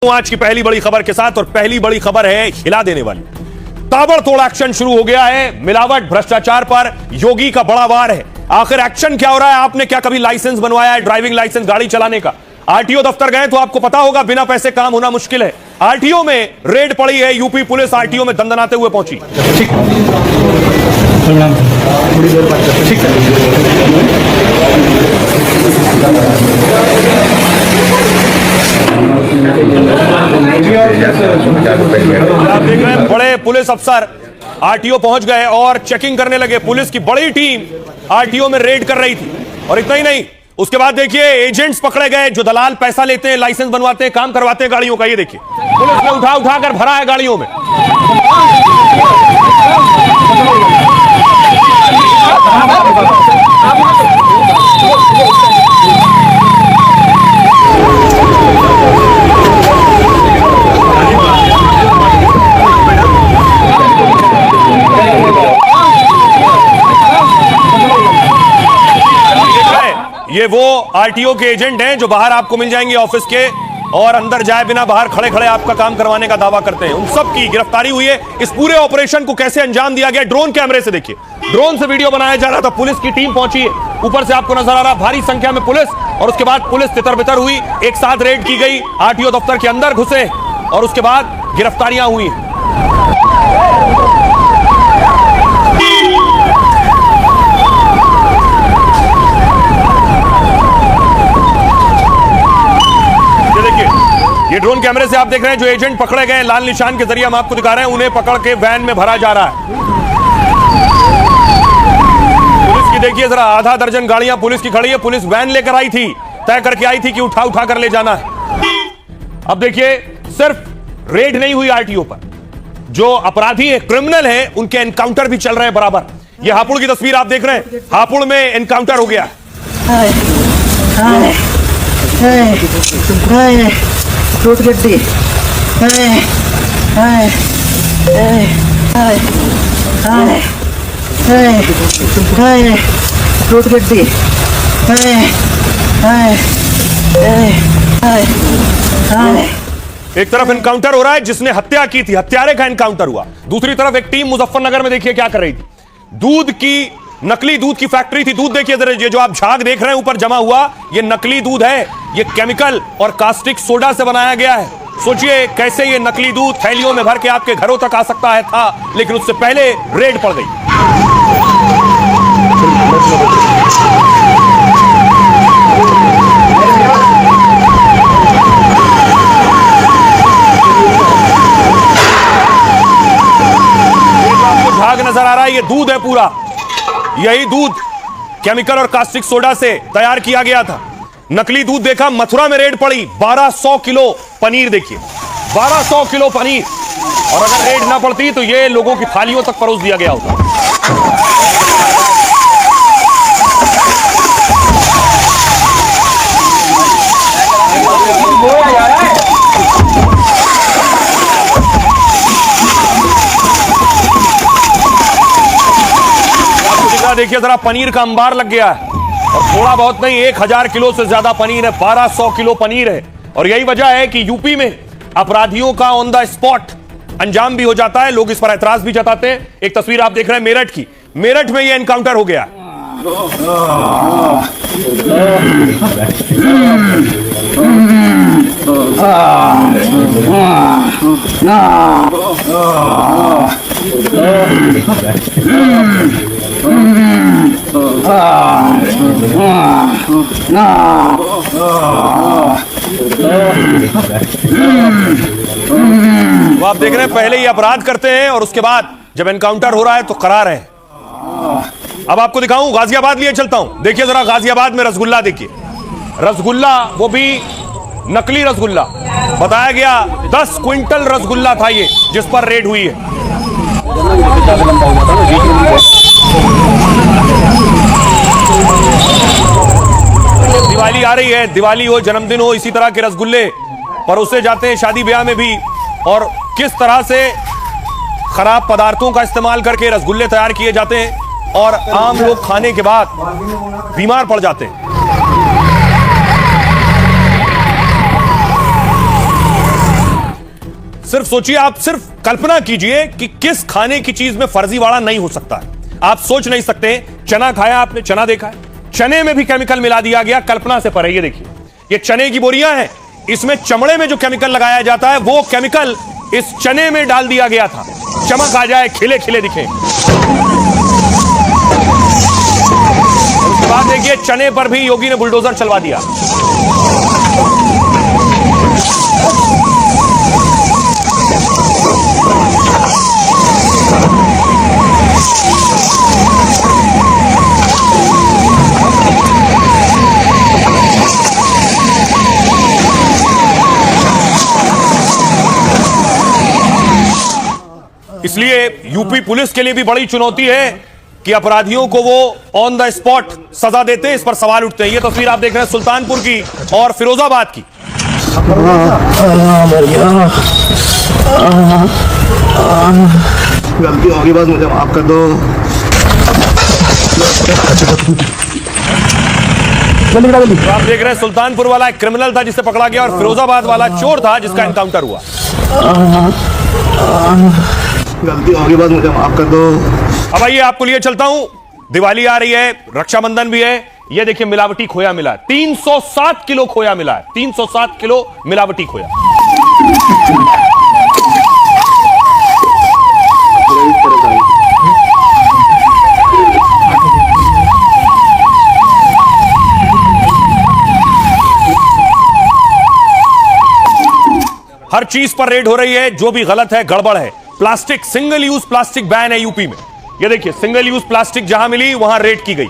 आज की पहली बड़ी खबर के साथ, और पहली बड़ी खबर है हिला देने वाली। ताबड़तोड़ एक्शन शुरू हो गया है। मिलावट भ्रष्टाचार पर योगी का बड़ा वार है। आखिर एक्शन क्या हो रहा है? आपने क्या कभी लाइसेंस बनवाया है, ड्राइविंग लाइसेंस गाड़ी चलाने का? आरटीओ दफ्तर गए तो आपको पता होगा बिना पैसे काम होना मुश्किल है। आरटीओ में रेड पड़ी है। यूपी पुलिस आरटीओ में दंदनाते हुए पहुंची। आप देख रहे हैं बड़े पुलिस अफसर आरटीओ पहुंच गए और चेकिंग करने लगे। पुलिस की बड़ी टीम आरटीओ में रेड कर रही थी। और इतना ही नहीं, उसके बाद देखिए एजेंट्स पकड़े गए जो दलाल पैसा लेते हैं, लाइसेंस बनवाते हैं, काम करवाते हैं गाड़ियों का। ये देखिए पुलिस ने उठा उठा कर भरा है गाड़ियों में। ये वो आरटीओ के एजेंट हैं जो बाहर आपको मिल जाएंगे ऑफिस के, और अंदर जाए बिना बाहर खड़े खड़े आपका काम करवाने का दावा करते हैं। उन सब की गिरफ्तारी हुई है। इस पूरे ऑपरेशन को कैसे अंजाम दिया गया, ड्रोन कैमरे से देखिए। ड्रोन से वीडियो बनाया जा रहा था। पुलिस की टीम पहुंची है। ऊपर से आपको नजर आ रहा भारी संख्या में पुलिस, और उसके बाद पुलिस तितर बितर हुई। एक साथ रेड की गई, आरटीओ दफ्तर के अंदर घुसे और उसके बाद गिरफ्तारियां हुई। ये ड्रोन कैमरे से आप देख रहे हैं जो एजेंट पकड़े गए लाल निशान के जरिए हम आपको दिखा रहे हैं, उन्हें पकड़ के वैन में भरा जा रहा है। पुलिस की देखिए जरा, आधा दर्जन गाड़ियां पुलिस की खड़ी है। पुलिस वैन लेकर आई थी, तय करके आई थी कि उठा उठा कर ले जाना है। अब देखिए सिर्फ रेड नहीं हुई आरटीओ पर, जो अपराधी है, क्रिमिनल है, उनके एनकाउंटर भी चल रहे हैं बराबर। ये हापुड़ की तस्वीर आप देख रहे हैं। हापुड़ में एनकाउंटर हो गया। रोड गड्डी रोड गड्डी। एक तरफ एनकाउंटर हो रहा है जिसने हत्या की थी, हत्यारे का एनकाउंटर हुआ। दूसरी तरफ एक टीम मुजफ्फरनगर में देखिए क्या कर रही थी। दूध की, नकली दूध की फैक्ट्री थी। दूध देखिए जरा, ये जो आप झाग देख रहे हैं ऊपर जमा हुआ, ये नकली दूध है। ये केमिकल और कास्टिक सोडा से बनाया गया है। सोचिए कैसे ये नकली दूध थैलियों में भर के आपके घरों तक आ सकता है था, लेकिन उससे पहले रेड पड़ गई। आपको झाग नजर आ रहा है, ये दूध है पूरा। यही दूध केमिकल और कास्टिक सोडा से तैयार किया गया था। नकली दूध देखा। मथुरा में रेड पड़ी। 1200 किलो पनीर देखिए, 1200 किलो पनीर। और अगर रेड ना पड़ती तो ये लोगों की थालियों तक परोस दिया गया होता। देखिए जरा, पनीर का अंबार लग गया है। और थोड़ा बहुत नहीं, 1000 किलो से ज्यादा पनीर है। 1200 किलो पनीर है। और यही वजह है कि यूपी में अपराधियों का ऑन द स्पॉट अंजाम भी हो जाता है। लोग इस पर ऐतराज भी जताते हैं। एक तस्वीर आप देख रहे हैं मेरठ की। मेरठ में यह एनकाउंटर हो गया। वो आप देख रहे हैं पहले ही अपराध करते हैं और उसके बाद जब एनकाउंटर हो रहा है तो करार है। अब आपको दिखाऊं, गाजियाबाद लिए चलता हूं। देखिए जरा, गाजियाबाद में रसगुल्ला देखिए। रसगुल्ला, वो भी नकली रसगुल्ला। बताया गया 10 क्विंटल रसगुल्ला था ये जिस पर रेड हुई है। दिवाली आ रही है, दिवाली हो, जन्मदिन हो, इसी तरह के रसगुल्ले परोसे जाते हैं शादी ब्याह में भी। और किस तरह से खराब पदार्थों का इस्तेमाल करके रसगुल्ले तैयार किए जाते हैं और आम लोग खाने के बाद बीमार पड़ जाते हैं। सिर्फ सोचिए, आप सिर्फ कल्पना कीजिए कि किस खाने की चीज में फर्जीवाड़ा नहीं हो सकता है। आप सोच नहीं सकते। चना खाया आपने, चना देखा है, चने में भी केमिकल मिला दिया गया, कल्पना से परे। ये देखिए, ये चने की बोरियां हैं, इसमें चमड़े में जो केमिकल लगाया जाता है वो केमिकल इस चने में डाल दिया गया था, चमक आ जाए, खिले खिले दिखे। उसके बाद देखिए, चने पर भी योगी ने बुलडोजर चलवा दिया। इसलिए यूपी पुलिस के लिए भी बड़ी चुनौती है कि अपराधियों को वो ऑन द स्पॉट सजा देते हैं। इस पर सवाल उठते हैं। ये तस्वीर आप देख रहे हैं सुल्तानपुर की और फिरोजाबाद की। गलती होगी, बस मुझे माफ कर दो। तो आप देख रहे हैं सुल्तानपुर वाला एक क्रिमिनल था जिसे पकड़ा गया और फिरोजाबाद वाला चोर था जिसका एनकाउंटर हुआ। गलती होगी, बस मुझे माफ कर दो। अब आइए आपको लिए चलता हूं। दिवाली आ रही है, रक्षाबंधन भी है। ये देखिए, मिलावटी खोया मिला, 307 किलो खोया मिला है, 307 किलो मिलावटी खोया। हर चीज पर रेड हो रही है, जो भी गलत है, गड़बड़ है। Plastic, single use plastic ban है यूपी में। ये देखिए, सिंगल यूज प्लास्टिक जहां मिली वहां रेड की गई।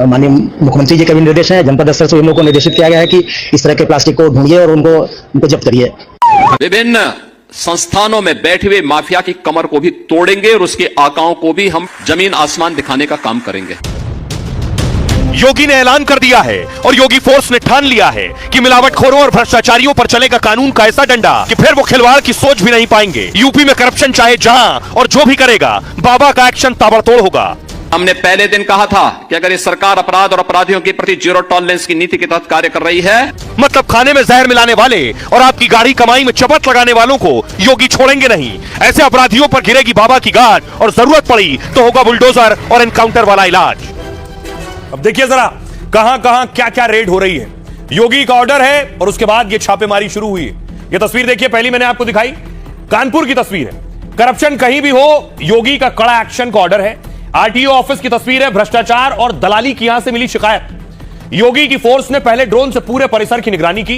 माननीय मुख्यमंत्री जी का भी निर्देश है, जनपद स्तर से इन लोगों को निर्देशित किया गया है कि इस तरह के प्लास्टिक को ढूंढिए और उनको जब्त करिए। विभिन्न संस्थानों में बैठे हुए माफिया की कमर को भी तोड़ेंगे और उसके आकाओं को भी हम जमीन आसमान दिखाने का काम करेंगे। योगी ने ऐलान कर दिया है और योगी फोर्स ने ठान लिया है कि मिलावटखोरों और भ्रष्टाचारियों पर चलेगा कानून का ऐसा डंडा कि फिर वो खिलवाड़ की सोच भी नहीं पाएंगे। यूपी में करप्शन चाहे जहां और जो भी करेगा, बाबा का एक्शन ताबड़तोड़ होगा। हमने पहले दिन कहा था कि अगर ये सरकार अपराध और अपराधियों के प्रति जीरो टॉलरेंस की नीति के तहत कार्य कर रही है, मतलब खाने में जहर मिलाने वाले और आपकी गाड़ी कमाई में चपत लगाने वालों को योगी छोड़ेंगे नहीं। ऐसे अपराधियों पर गिरेगी बाबा की गाज और जरूरत पड़ी तो होगा बुलडोजर और एनकाउंटर वाला इलाज। अब देखिए जरा, कहां कहां क्या क्या रेड हो रही है। योगी का ऑर्डर है और उसके बाद ये छापेमारी शुरू हुई है। ये तस्वीर देखिए, पहली मैंने आपको दिखाई, कानपुर की तस्वीर है। करप्शन कहीं भी हो, योगी का कड़ा एक्शन का ऑर्डर है। आरटीओ ऑफिस की तस्वीर है, भ्रष्टाचार और दलाली की यहां से मिली शिकायत। योगी की फोर्स ने पहले ड्रोन से पूरे परिसर की निगरानी की,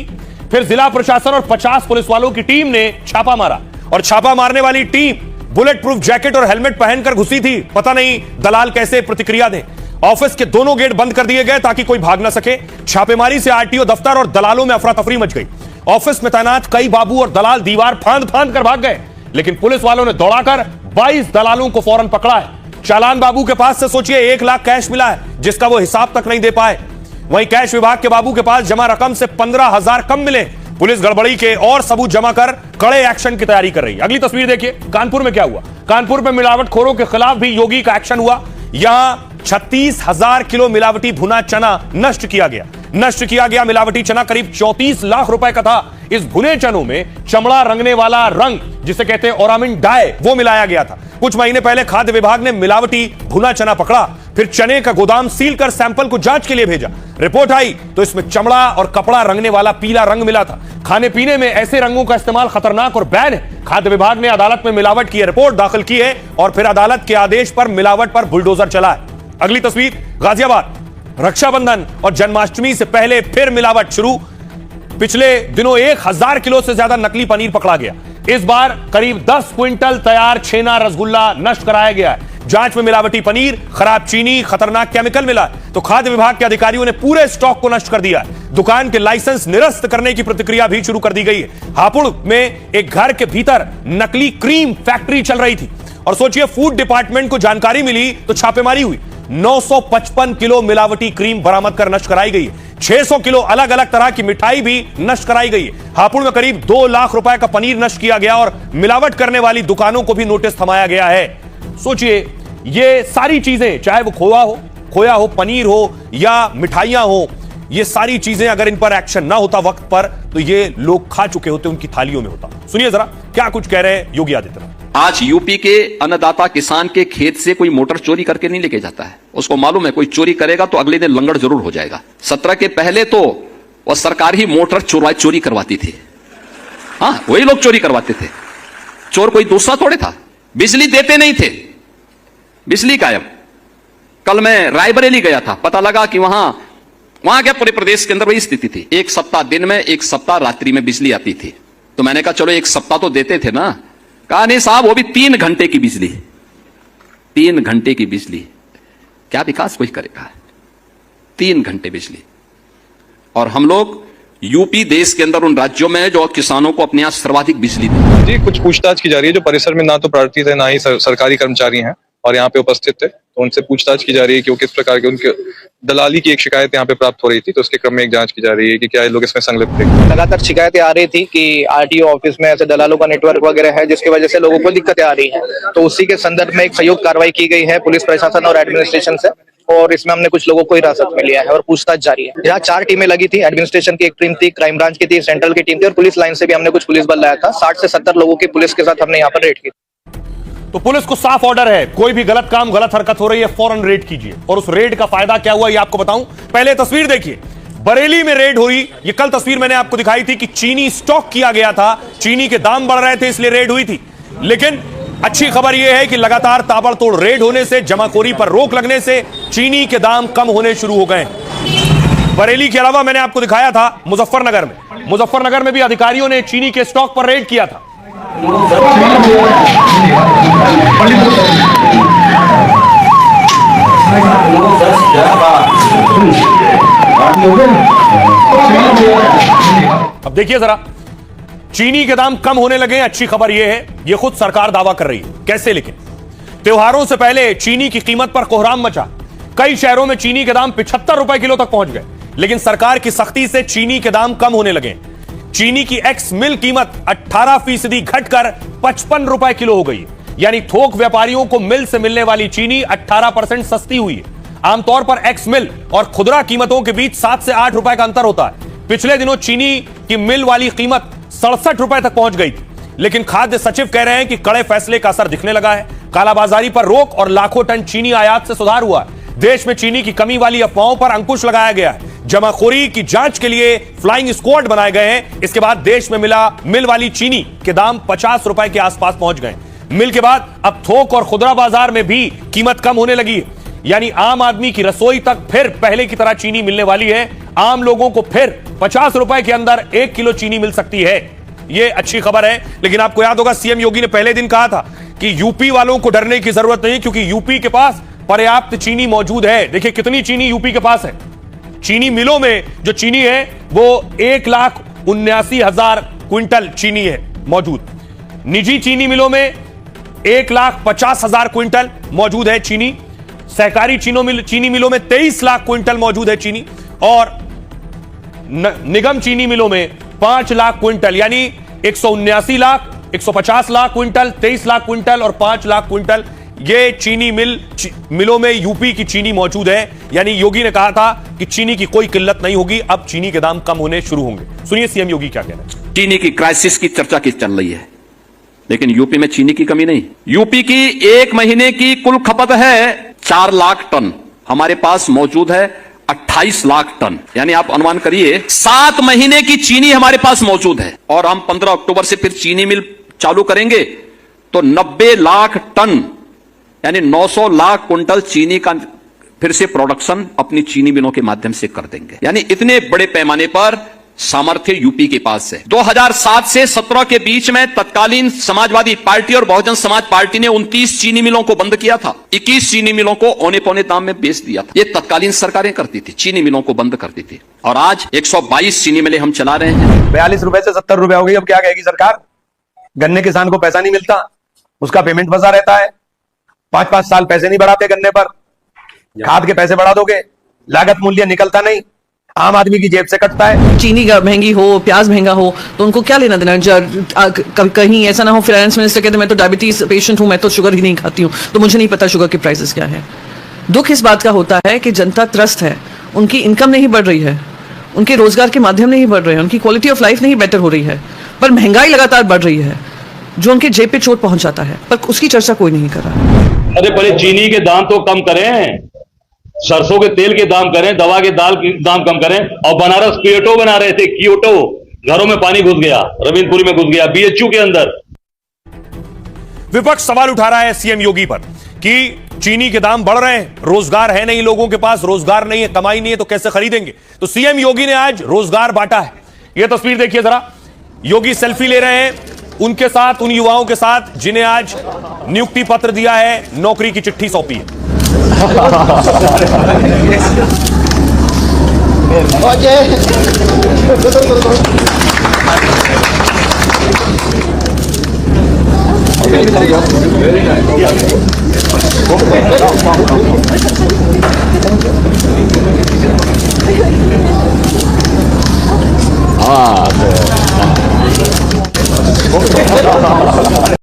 फिर जिला प्रशासन और 50 पुलिस वालों की टीम ने छापा मारा। और छापा मारने वाली टीम बुलेट प्रूफ जैकेट और हेलमेट पहनकर घुसी थी। पता नहीं दलाल कैसे प्रतिक्रिया दें। ऑफिस के दोनों गेट बंद कर दिए गए ताकि कोई भाग ना सके। छापेमारी से आरटीओ दफ्तर और दलालों में अफरा तफरी मच गई। ऑफिस में तैनात कई बाबू और दलाल दीवार फांद फांद कर भाग गए, लेकिन पुलिस वालों ने दौड़ाकर 22 दलालों को फौरन पकड़ा है। चालान बाबू के पास से सोचिए 1 लाख कैश मिला है, जिसका वो हिसाब तक नहीं दे पाए। वहीं कैश विभाग के बाबू के पास जमा रकम से 15,000 कम मिले। पुलिस गड़बड़ी के और सबूत जमा कर कड़े एक्शन की तैयारी कर रही है। अगली तस्वीर देखिए, कानपुर में क्या हुआ। कानपुर में मिलावटखोरों के खिलाफ भी योगी का एक्शन हुआ। यहां 36,000 किलो मिलावटी भुना चना नष्ट किया गया। मिलावटी चना करीब 34 लाख रुपए का था। इस भुने चनों में चमड़ा रंगने वाला रंग, जिसे कहते हैं ओरामिन डाई, वो मिलाया गया था। कुछ महीने पहले खाद्य विभाग ने मिलावटी भुना चना पकड़ा, फिर चने का गोदाम सील कर सैंपल को जांच के लिए भेजा। रिपोर्ट आई तो इसमें चमड़ा और कपड़ा रंगने वाला पीला रंग मिला था। खाने पीने में ऐसे रंगों का इस्तेमाल खतरनाक और बैन है। खाद्य विभाग ने अदालत में मिलावट की रिपोर्ट दाखिल की है और फिर अदालत के आदेश पर मिलावट पर बुलडोजर चला है। अगली तस्वीर, गाजियाबाद। रक्षाबंधन और जन्माष्टमी से पहले फिर मिलावट शुरू। पिछले दिनों 1000 किलो से ज्यादा नकली पनीर पकड़ा गया। इस बार करीब 10 क्विंटल तैयार छेना रसगुल्ला नष्ट कराया गया है। जांच में मिलावटी पनीर, खराब चीनी, खतरनाक केमिकल मिला तो खाद्य विभाग के अधिकारियों ने पूरे स्टॉक को नष्ट कर दिया है। दुकान के लाइसेंस निरस्त करने की प्रतिक्रिया भी शुरू कर दी गई है। हापुड़ में एक घर के भीतर नकली क्रीम फैक्ट्री चल रही थी और सोचिए, फूड डिपार्टमेंट को जानकारी मिली तो छापेमारी हुई। 955 किलो मिलावटी क्रीम बरामद कर नष्ट कराई गई है। 600 किलो अलग अलग तरह की मिठाई भी नष्ट कराई गई है। हापुड़ में करीब 2 लाख रुपए का पनीर नष्ट किया गया और मिलावट करने वाली दुकानों को भी नोटिस थमाया गया है। सोचिए, ये सारी चीजें, चाहे वो खोया हो, पनीर हो या मिठाइयां हो, ये सारी चीजें अगर इन पर एक्शन ना होता वक्त पर, तो ये लोग खा चुके होते, उनकी थालियों में होता। सुनिए जरा क्या कुछ कह रहे हैं योगी आदित्यनाथ। आज यूपी के अन्नदाता किसान के खेत से कोई मोटर चोरी करके नहीं लेके जाता है। उसको मालूम है कोई चोरी करेगा तो अगले दिन लंगड़ जरूर हो जाएगा। 17 के पहले तो वह सरकार ही मोटर चोरी करवाती थी। हाँ, वही लोग चोरी करवाते थे। चोर कोई दूसरा थोड़े था। बिजली देते नहीं थे, बिजली गायब। कल मैं रायबरेली गया था, पता लगा कि वहां क्या पूरे प्रदेश के अंदर वही स्थिति थी। एक सप्ताह दिन में, एक सप्ताह रात्रि में बिजली आती थी। तो मैंने कहा चलो एक सप्ताह तो देते थे ना। कहा नहीं साहब, वो भी 3 घंटे की बिजली। 3 घंटे की बिजली, क्या विकास कोई करेगा? 3 घंटे बिजली। और हम लोग यूपी देश के अंदर उन राज्यों में जो किसानों को अपने यहां सर्वाधिक बिजली दी। जी, कुछ पूछताछ की जा रही है। जो परिसर में ना तो प्रार्थी थे, ना ही सरकारी कर्मचारी हैं और यहाँ पे उपस्थित थे, तो उनसे पूछताछ की जा रही है कि वो किस प्रकार के, उनके दलाली की एक शिकायत यहाँ पे प्राप्त हो रही थी। तो उसके क्रम में एक जांच की जा रही है कि क्या ये लोग इसमें संलिप्त थे। लगातार शिकायतें आ रही थी कि आरटीओ ऑफिस में ऐसे दलालों का नेटवर्क वगैरह है, जिसकी वजह से लोगों को दिक्कतें आ रही हैं। तो उसी के संदर्भ में एक संयुक्त कार्रवाई की गई है पुलिस प्रशासन और एडमिनिस्ट्रेशन से, और इसमें हमने कुछ लोगों को हिरासत में लिया है और पूछताछ जारी है। यहाँ 4 टीमें लगी थी। एडमिनिस्ट्रेशन की एक टीम थी, क्राइम ब्रांच की थी, सेंट्रल की टीम थी और पुलिस लाइन से भी हमने कुछ पुलिस बल लाया था। 60 से 70 लोगों की पुलिस के साथ हमने यहाँ पर रेड की। तो पुलिस को साफ ऑर्डर है, कोई भी गलत काम, गलत हरकत हो रही है, फौरन रेड कीजिए। और उस रेड का फायदा क्या हुआ ये आपको बताऊं। पहले तस्वीर देखिए, बरेली में रेड हुई। ये कल तस्वीर मैंने आपको दिखाई थी कि चीनी स्टॉक किया गया था, चीनी के दाम बढ़ रहे थे, इसलिए रेड हुई थी। लेकिन अच्छी खबर यह है कि लगातार ताबड़तोड़ रेड होने से, जमाखोरी पर रोक लगने से चीनी के दाम कम होने शुरू हो गए। बरेली के अलावा मैंने आपको दिखाया था मुजफ्फरनगर में भी अधिकारियों ने चीनी के स्टॉक पर रेड किया था। अब देखिए जरा, चीनी के दाम कम होने लगे। अच्छी खबर यह है, यह खुद सरकार दावा कर रही है। कैसे? लेकिन त्योहारों से पहले चीनी की कीमत पर कोहराम मचा। कई शहरों में चीनी के दाम 75 रुपए किलो तक पहुंच गए। लेकिन सरकार की सख्ती से चीनी के दाम कम होने लगे। चीनी की एक्स मिल कीमत 18% घटकर 55 रुपए किलो हो गई। यानी थोक व्यापारियों को मिल से मिलने वाली चीनी 18% सस्ती हुई है। आमतौर पर एक्स मिल और खुदरा कीमतों के बीच 7 से 8 रुपए का अंतर होता है। पिछले दिनों चीनी की मिल वाली कीमत 67 रुपए तक पहुंच गई थी। लेकिन खाद्य सचिव कह रहे हैं कि कड़े फैसले का असर दिखने लगा है। कालाबाजारी पर रोक और लाखों टन चीनी आयात से सुधार हुआ है। देश में चीनी की कमी वाली अफवाहों पर अंकुश लगाया गया है। जमाखोरी की जांच के लिए फ्लाइंग स्क्वाड बनाए गए हैं। इसके बाद देश में मिल वाली चीनी के दाम 50 रुपए के आसपास पहुंच गए। मिल के बाद अब थोक और खुदरा बाजार में भी कीमत कम होने लगी है। यानी आम आदमी की रसोई तक फिर पहले की तरह चीनी मिलने वाली है। आम लोगों को फिर 50 रुपए के अंदर 1 किलो चीनी मिल सकती है। यह अच्छी खबर है। लेकिन आपको याद होगा, सीएम योगी ने पहले दिन कहा था कि यूपी वालों को डरने की जरूरत नहीं, क्योंकि यूपी के पास पर्याप्त चीनी मौजूद है। देखिए कितनी चीनी यूपी के पास है। चीनी मिलों में जो चीनी है वो 1,79,000 क्विंटल चीनी है मौजूद। निजी चीनी मिलों में 1,50,000 क्विंटल मौजूद है चीनी। सहकारी चीनी मिलों में 23 लाख क्विंटल मौजूद है चीनी। और निगम चीनी मिलों में 5 लाख क्विंटल, यानी 179 लाख, 150 लाख क्विंटल, 23 लाख क्विंटल और 5 लाख क्विंटल, ये चीनी मिलों में यूपी की चीनी मौजूद है। यानी योगी ने कहा था कि चीनी की कोई किल्लत नहीं होगी, अब चीनी के दाम कम होने शुरू होंगे। सुनिए सीएम योगी क्या कहना है। चीनी की क्राइसिस की चर्चा की चल रही है, लेकिन यूपी में चीनी की कमी नहीं। यूपी की 1 महीने की कुल खपत है 4 लाख टन, हमारे पास मौजूद है 28 लाख टन। यानी आप अनुमान करिए 7 महीने की चीनी हमारे पास मौजूद है। और हम 15 अक्टूबर से फिर चीनी मिल चालू करेंगे तो 90 लाख टन यानी 900 लाख कुंटल चीनी का फिर से प्रोडक्शन अपनी चीनी मिलों के माध्यम से कर देंगे। यानी इतने बड़े पैमाने पर सामर्थ्य यूपी के पास है। 2007 से 17 के बीच में तत्कालीन समाजवादी पार्टी और बहुजन समाज पार्टी ने 29 चीनी मिलों को बंद किया था। 21 चीनी मिलों को औने पौने दाम में बेच दिया था। ये तत्कालीन सरकारें करती थी, चीनी मिलों को बंद करती थी। और आज 122 चीनी मिलें हम चला रहे हैं। 42 रुपए से 70 रुपए हो गई। अब क्या कहेगी सरकार? गन्ने किसान को पैसा नहीं मिलता, उसका पेमेंट फंसा रहता है। 5-5 साल पैसे नहीं बढ़ाते गन्ने पर, खाद के पैसे बढ़ा दोगे, लागत मूल्य निकलता नहीं, आम आदमी की जेब से कटता है। चीनी महंगी हो, प्याज महंगा हो, तो उनको क्या लेना देना। कहीं ऐसा ना हो फाइनेंस मिनिस्टर कहते मैं तो डायबिटीज पेशेंट हूं, मैं तो शुगर ही नहीं खाती हूं, तो मुझे नहीं पता शुगर के प्राइसेस क्या है। दुख इस बात का होता है कि जनता त्रस्त है, उनकी इनकम नहीं बढ़ रही है, उनके रोजगार के माध्यम नहीं बढ़ रहे हैं, उनकी क्वालिटी ऑफ लाइफ नहीं बेटर हो रही है, पर महंगाई लगातार बढ़ रही है जो उनके जेब पे चोट पहुंचाता है, पर उसकी चर्चा कोई नहीं कर रहा। अरे पहले चीनी के दाम तो कम करें, सरसों के तेल के दाम करें, दवा के दाम कम करें। और बनारस क्योटो बना रहे थे, क्योटो, घरों में पानी घुस गया, रविंद्रपुरी में घुस गया, बीएचयू के अंदर। विपक्ष सवाल उठा रहा है सीएम योगी पर कि चीनी के दाम बढ़ रहे हैं, रोजगार है नहीं, लोगों के पास रोजगार नहीं है, कमाई नहीं है, तो कैसे खरीदेंगे। तो सीएम योगी ने आज रोजगार बांटा है। यह तस्वीर देखिए जरा, योगी सेल्फी ले रहे हैं उनके साथ, उन युवाओं के साथ जिन्हें आज नियुक्ति पत्र दिया है, नौकरी की चिट्ठी सौंपी है।